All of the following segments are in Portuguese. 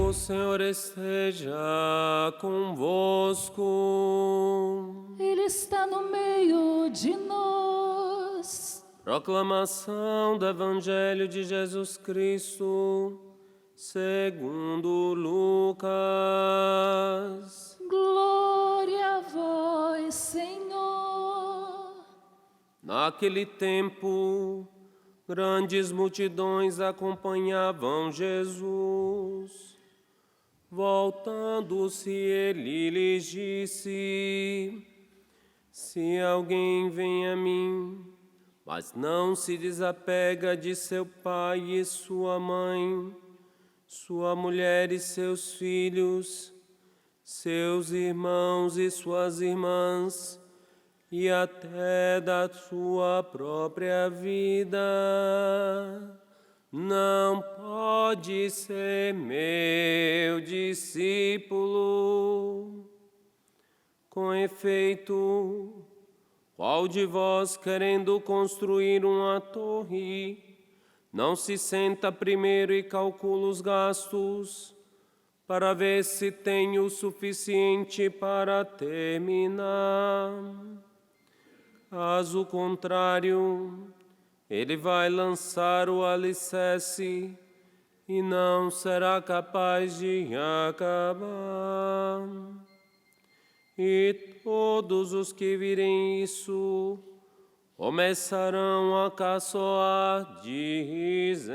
O Senhor esteja convosco. Ele está no meio de nós. Proclamação do Evangelho de Jesus Cristo, segundo Lucas. Glória a vós, Senhor. Naquele tempo, grandes multidões acompanhavam Jesus. Voltando-se, ele lhes disse: Se alguém vem a mim, mas não se desapega de seu pai e sua mãe, sua mulher e seus filhos, seus irmãos e suas irmãs, e até da sua própria vida, não pode ser meu discípulo. Com efeito, qual de vós, querendo construir uma torre, não se senta primeiro e calcula os gastos, para ver se tem o suficiente para terminar? Caso contrário, ele vai lançar o alicerce e não será capaz de acabar. E todos os que virem isso começarão a caçoar, dizendo: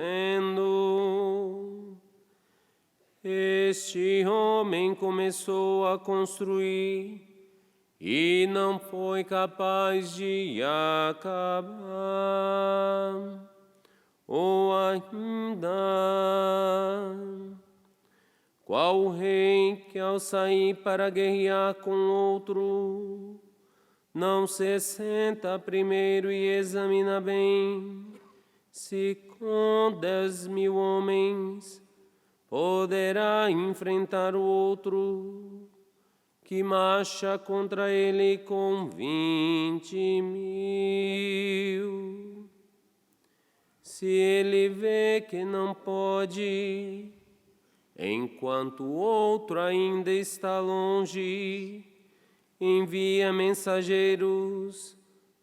Este homem começou a construir e não foi capaz de acabar. Ou ainda, qual rei que ao sair para guerrear com outro, não se senta primeiro e examina bem se com 10.000 homens poderá enfrentar o outro, que marcha contra ele com 20.000? Se ele vê que não pode, enquanto o outro ainda está longe, envia mensageiros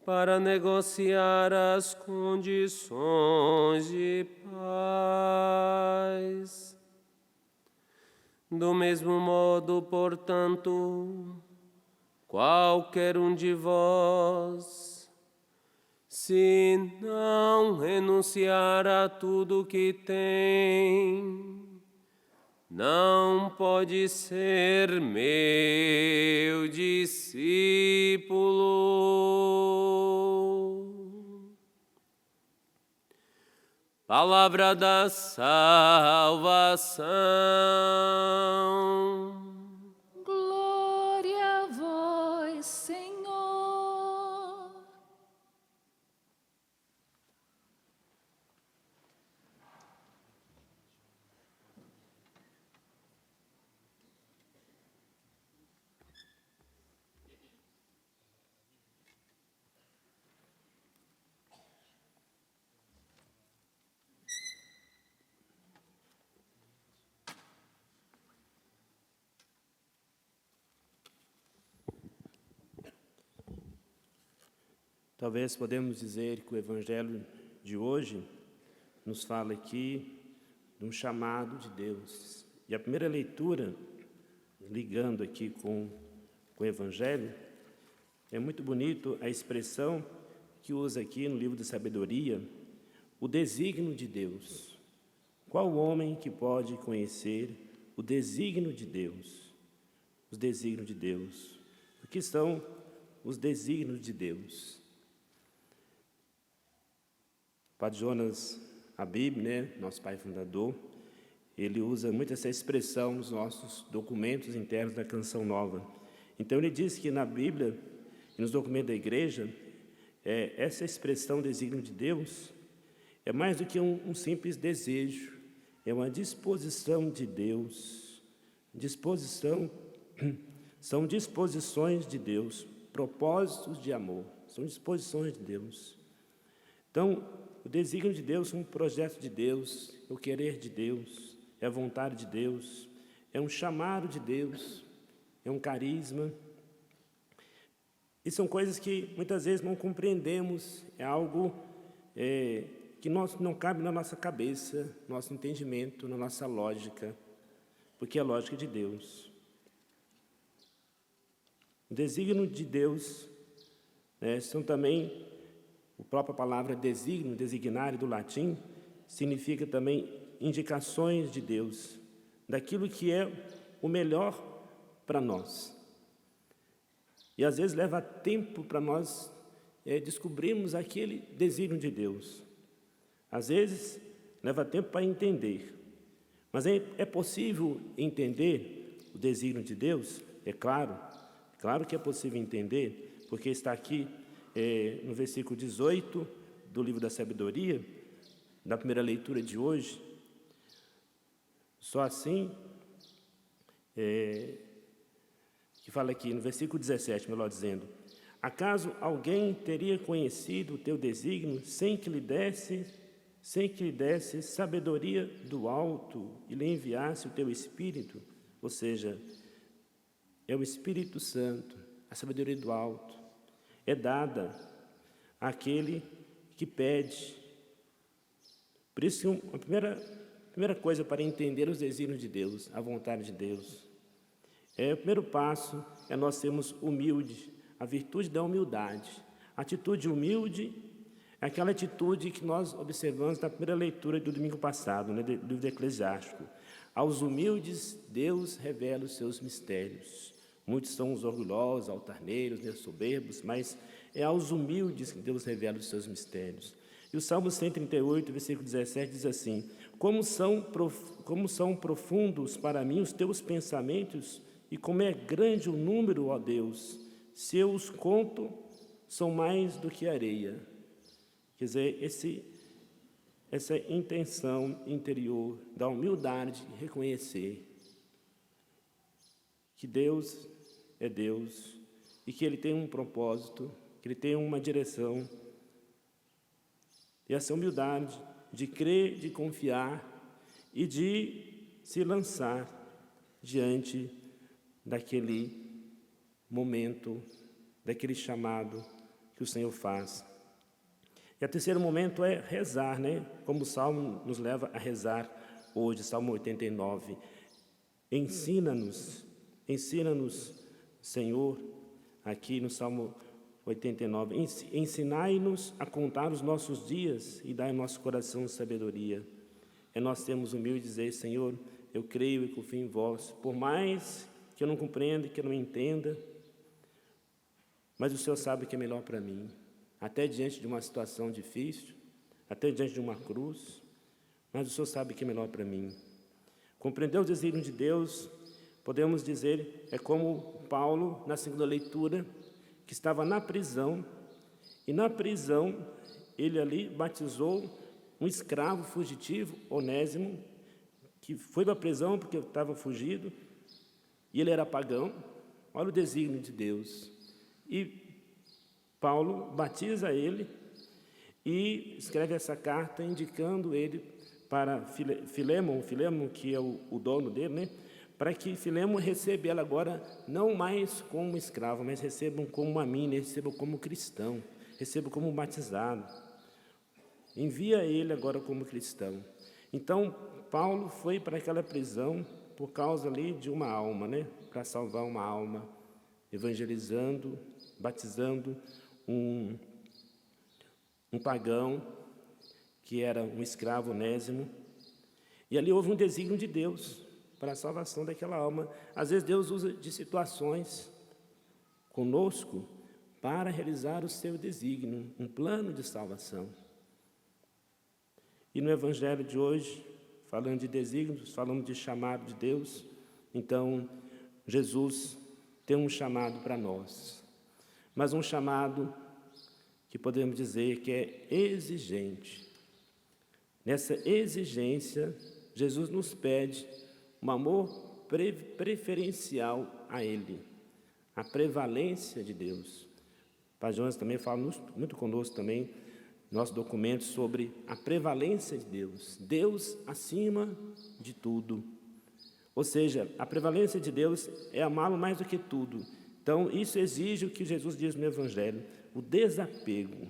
para negociar as condições de paz. Do mesmo modo, portanto, qualquer um de vós, se não renunciar a tudo que tem, não pode ser meu discípulo. Palavra da salvação. Glória a vós, Senhor. Talvez podemos dizer que o Evangelho de hoje nos fala aqui de um chamado de Deus. E a primeira leitura, ligando aqui com o Evangelho, é muito bonito a expressão que usa aqui no livro da sabedoria, o desígnio de Deus. Qual homem que pode conhecer o desígnio de Deus? Os desígnios de Deus. O que são os desígnios de Deus? Padre Jonas Habib, nosso pai fundador, ele usa muito essa expressão nos nossos documentos internos da Canção Nova. Então ele diz que na Bíblia e nos documentos da Igreja, essa expressão desígnio de Deus é mais do que um simples desejo, é uma disposição de Deus. São disposições de Deus, propósitos de amor, são disposições de Deus. Então, o desígnio de Deus é um projeto de Deus, é o querer de Deus, é a vontade de Deus. é um chamado de Deus, é um carisma. E são coisas que muitas vezes não compreendemos, é algo que não cabe na nossa cabeça, no nosso entendimento, na nossa lógica, porque é a lógica de Deus. O desígnio de Deus são também, a própria palavra desígnio, designare do latim, significa também indicações de Deus, daquilo que é o melhor para nós. E às vezes leva tempo para nós descobrirmos aquele desígnio de Deus. Às vezes leva tempo para entender. Mas é possível entender o desígnio de Deus? É claro que é possível entender, porque está aqui no versículo 18 do livro da sabedoria, da primeira leitura de hoje. Só assim, que fala aqui no versículo 17, melhor dizendo: acaso alguém teria conhecido o teu desígnio sem que lhe desse sabedoria do alto e lhe enviasse o teu Espírito? Ou seja, é o Espírito Santo, a sabedoria do alto, é dada àquele que pede. Por isso, a primeira coisa para entender os desígnios de Deus, a vontade de Deus, o primeiro passo é nós sermos humildes, a virtude da humildade. A atitude humilde é aquela atitude que nós observamos na primeira leitura do domingo passado, do livro do Eclesiástico. Aos humildes, Deus revela os seus mistérios. Muitos são os orgulhosos, altaneiros, soberbos, mas é aos humildes que Deus revela os seus mistérios. E o Salmo 138, versículo 17, diz assim: como são profundos para mim os teus pensamentos, e como é grande o número, ó Deus, se eu os conto, são mais do que areia. Quer dizer, essa intenção interior da humildade de reconhecer que Deus é Deus e que Ele tem um propósito, que Ele tem uma direção. E essa humildade de crer, de confiar e de se lançar diante daquele momento, daquele chamado que o Senhor faz. E o terceiro momento é rezar, como o Salmo nos leva a rezar hoje, Salmo 89. Ensina-nos, Senhor, aqui no Salmo 89, ensinai-nos a contar os nossos dias e dai ao nosso coração sabedoria. Nós temos humilde dizer: Senhor, eu creio e confio em vós, por mais que eu não compreenda, que eu não entenda, mas o Senhor sabe o que é melhor para mim. Até diante de uma situação difícil, até diante de uma cruz, mas o Senhor sabe o que é melhor para mim. Compreender os desígnios de Deus, podemos dizer, é como Paulo, na segunda leitura, que estava na prisão, e na prisão ele ali batizou um escravo fugitivo, Onésimo, que foi para a prisão porque estava fugido, e ele era pagão. Olha o desígnio de Deus. E Paulo batiza ele e escreve essa carta indicando ele para Filemon, que é o dono dele, para que Filemon receba ela agora não mais como escravo, mas recebam como uma mina, recebam como cristão, recebam como batizado. Envia ele agora como cristão. Então, Paulo foi para aquela prisão por causa ali de uma alma, para salvar uma alma, evangelizando, batizando um pagão que era um escravo, Onésimo. E ali houve um desígnio de Deus para a salvação daquela alma. Às vezes Deus usa de situações conosco para realizar o seu desígnio, um plano de salvação. E no Evangelho de hoje, falando de desígnios, falando de chamado de Deus, então Jesus tem um chamado para nós, mas um chamado que podemos dizer que é exigente. Nessa exigência, Jesus nos pede um amor preferencial a Ele, a prevalência de Deus. O Padre Jonas também fala muito conosco também, nossos documentos, sobre a prevalência de Deus, Deus acima de tudo. Ou seja, a prevalência de Deus é amá-lo mais do que tudo. Então, isso exige o que Jesus diz no Evangelho, o desapego.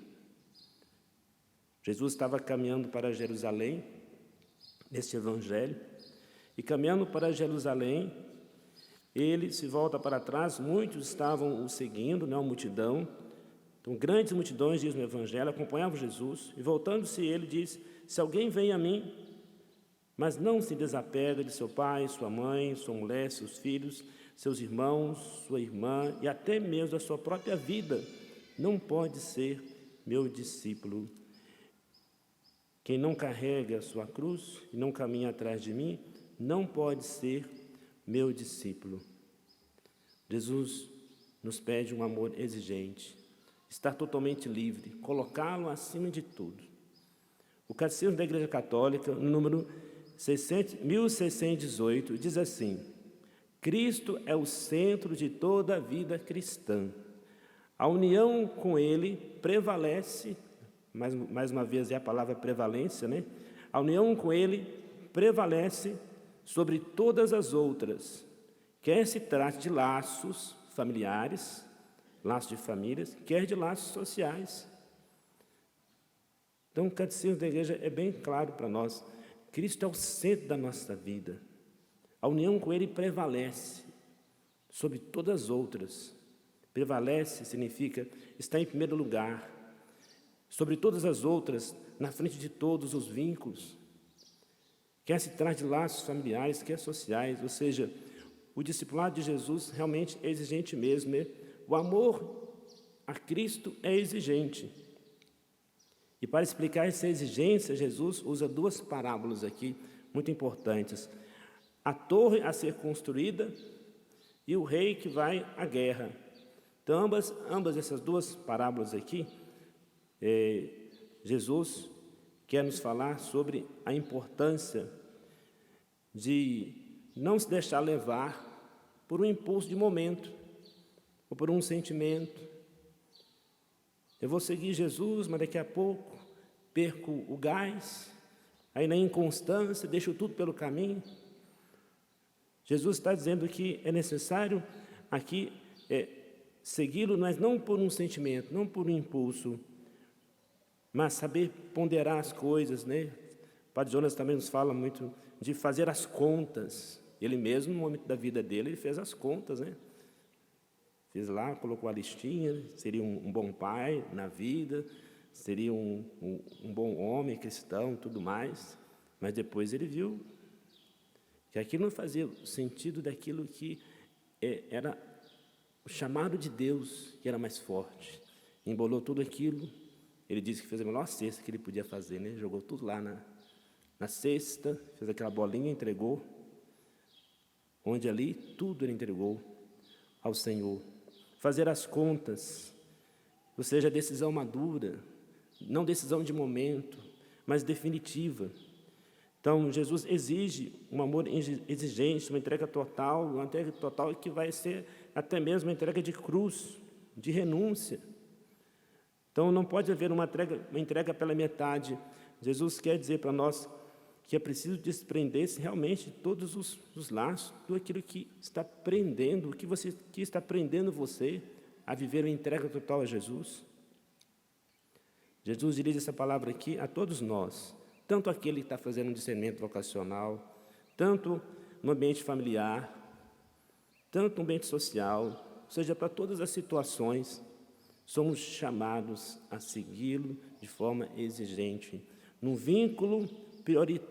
Jesus estava caminhando para Jerusalém, neste Evangelho, e caminhando para Jerusalém, ele se volta para trás, muitos estavam o seguindo, uma multidão. Então, grandes multidões, diz no Evangelho, acompanhavam Jesus, e voltando-se ele diz, se alguém vem a mim, mas não se desapega de seu pai, sua mãe, sua mulher, seus filhos, seus irmãos, sua irmã e até mesmo a sua própria vida, não pode ser meu discípulo. Quem não carrega a sua cruz e não caminha atrás de mim, não pode ser meu discípulo. Jesus nos pede um amor exigente, estar totalmente livre, colocá-lo acima de tudo. O Catecismo da Igreja Católica, no número 1618, diz assim: Cristo é o centro de toda a vida cristã. A união com Ele prevalece, mais uma vez é a palavra prevalência, né? A união com Ele prevalece sobre todas as outras, quer se trate de laços familiares, laços de famílias, quer de laços sociais. Então, o Catecismo da Igreja é bem claro para nós. Cristo é o centro da nossa vida. A união com Ele prevalece sobre todas as outras. Prevalece significa estar em primeiro lugar, sobre todas as outras, na frente de todos os vínculos. Quer se trate de laços familiares, quer sociais, ou seja, o discipulado de Jesus realmente é exigente mesmo. O amor a Cristo é exigente. E para explicar essa exigência, Jesus usa duas parábolas aqui, muito importantes. A torre a ser construída e o rei que vai à guerra. Então, ambas essas duas parábolas aqui, Jesus quer nos falar sobre a importância de não se deixar levar por um impulso de momento, ou por um sentimento. Eu vou seguir Jesus, mas daqui a pouco perco o gás, aí na inconstância deixo tudo pelo caminho. Jesus está dizendo que é necessário aqui segui-lo, mas não por um sentimento, não por um impulso, mas saber ponderar as coisas, né? O Padre Jonas também nos fala muito de fazer as contas. Ele mesmo, no momento da vida dele, ele fez as contas, né? Fez lá, colocou a listinha, seria um bom pai na vida, seria um bom homem cristão e tudo mais, mas depois ele viu que aquilo não fazia sentido daquilo que era o chamado de Deus, que era mais forte. Embolou tudo aquilo, ele disse que fez a melhor cesta que ele podia fazer, né? Jogou tudo lá na cesta, fez aquela bolinha, entregou, onde ali tudo ele entregou ao Senhor. Fazer as contas, ou seja, decisão madura, não decisão de momento, mas definitiva. Então, Jesus exige um amor exigente, uma entrega total que vai ser até mesmo uma entrega de cruz, de renúncia. Então, não pode haver uma entrega pela metade. Jesus quer dizer para nós que é preciso desprender-se realmente de todos os laços, tudo aquilo que está prendendo, que está prendendo você a viver uma entrega total a Jesus. Jesus dirige essa palavra aqui a todos nós, tanto aquele que está fazendo um discernimento vocacional, tanto no ambiente familiar, tanto no ambiente social, ou seja, para todas as situações, somos chamados a segui-lo de forma exigente, num vínculo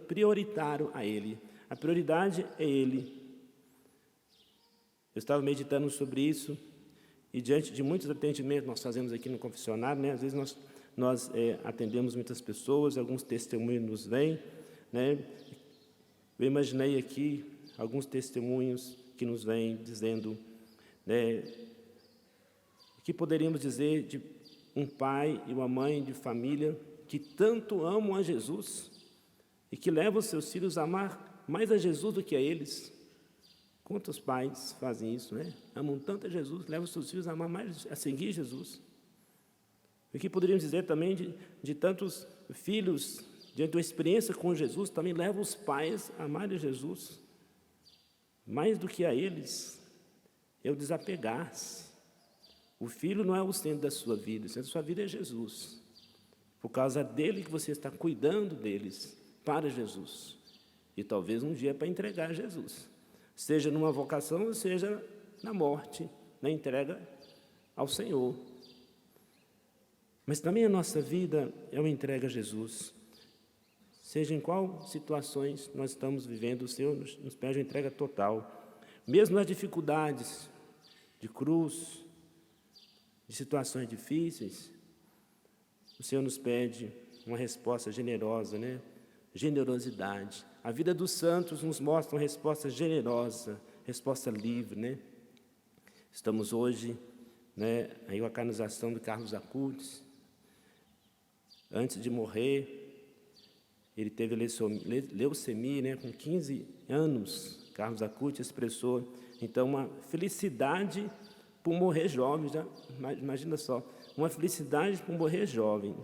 prioritário a Ele. A prioridade é Ele. Eu estava meditando sobre isso e diante de muitos atendimentos que nós fazemos aqui no confessionário, né, às vezes nós atendemos muitas pessoas, alguns testemunhos nos vêm, né? Eu imaginei aqui alguns testemunhos que nos vêm dizendo, né, que poderíamos dizer de um pai e uma mãe de família que tanto amam a Jesus e que levam os seus filhos a amar mais a Jesus do que a eles. Quantos pais fazem isso, né? Amam tanto a Jesus, levam os seus filhos a amar mais, a seguir Jesus. O que poderíamos dizer também de tantos filhos, diante da experiência com Jesus, também levam os pais a amar a Jesus. mais do que a eles, é o desapegar-se. O filho não é o centro da sua vida, o centro da sua vida é Jesus. Por causa dele que você está cuidando deles para Jesus. E talvez um dia para entregar a Jesus. Seja numa vocação, seja na morte, na entrega ao Senhor. Mas também a nossa vida é uma entrega a Jesus. Seja em qual situações nós estamos vivendo, o Senhor nos pede uma entrega total. Mesmo nas dificuldades de cruz, de situações difíceis, o Senhor nos pede uma resposta generosa, né? Generosidade. A vida dos santos nos mostra uma resposta generosa, resposta livre, né? Estamos hoje, né, aí a canonização de Carlos Acutis. Antes de morrer, ele teve leucemia, né, com 15 anos. Carlos Acutis expressou, então, uma felicidade por morrer jovem. Já, imagina só, uma felicidade por morrer jovem.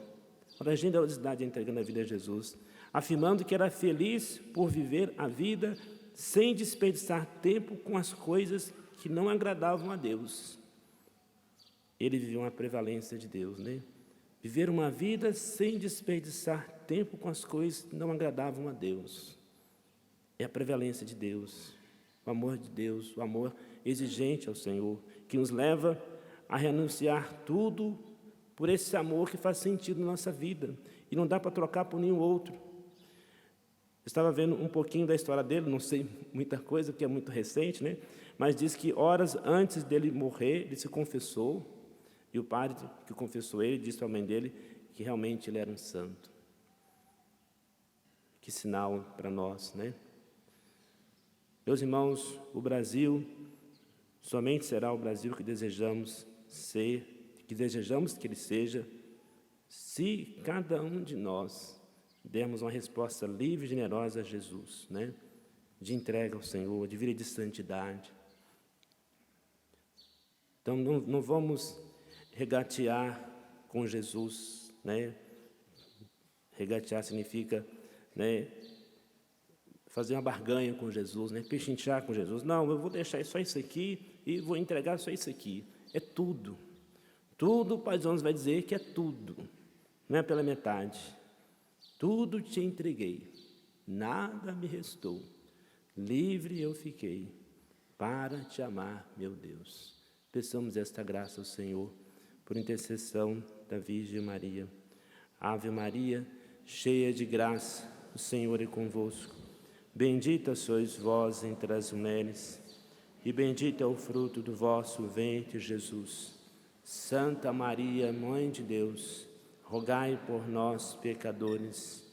Olha a generosidade entregando a vida a Jesus, afirmando que era feliz por viver a vida sem desperdiçar tempo com as coisas que não agradavam a Deus. Ele viveu uma prevalência de Deus, né? Viver uma vida sem desperdiçar tempo com as coisas que não agradavam a Deus. É a prevalência de Deus, o amor de Deus, o amor exigente ao Senhor, que nos leva a renunciar tudo por esse amor que faz sentido na nossa vida. E não dá para trocar por nenhum outro. Estava vendo um pouquinho da história dele, não sei muita coisa, porque é muito recente, né? Mas diz que horas antes dele morrer, ele se confessou, e o padre que confessou ele disse à mãe dele que realmente ele era um santo. Que sinal para nós, né? Meus irmãos, o Brasil somente será o Brasil que desejamos ser, que desejamos que ele seja, se cada um de nós dermos uma resposta livre e generosa a Jesus, né? De entrega ao Senhor, de vida de santidade. Então, não vamos regatear com Jesus, né? Regatear significa, né, fazer uma barganha com Jesus, né? Pechinchar com Jesus. Não, eu vou deixar só isso aqui e vou entregar só isso aqui. É tudo. Tudo, o Pai dos Homens vai dizer que é tudo. Não é pela metade. Tudo te entreguei, nada me restou. Livre eu fiquei para te amar, meu Deus. Peçamos esta graça ao Senhor, por intercessão da Virgem Maria. Ave Maria, cheia de graça, o Senhor é convosco. Bendita sois vós entre as mulheres, e bendito é o fruto do vosso ventre, Jesus. Santa Maria, Mãe de Deus, rogai por nós, pecadores,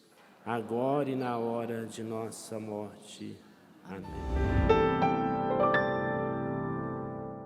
agora e na hora de nossa morte. Amém.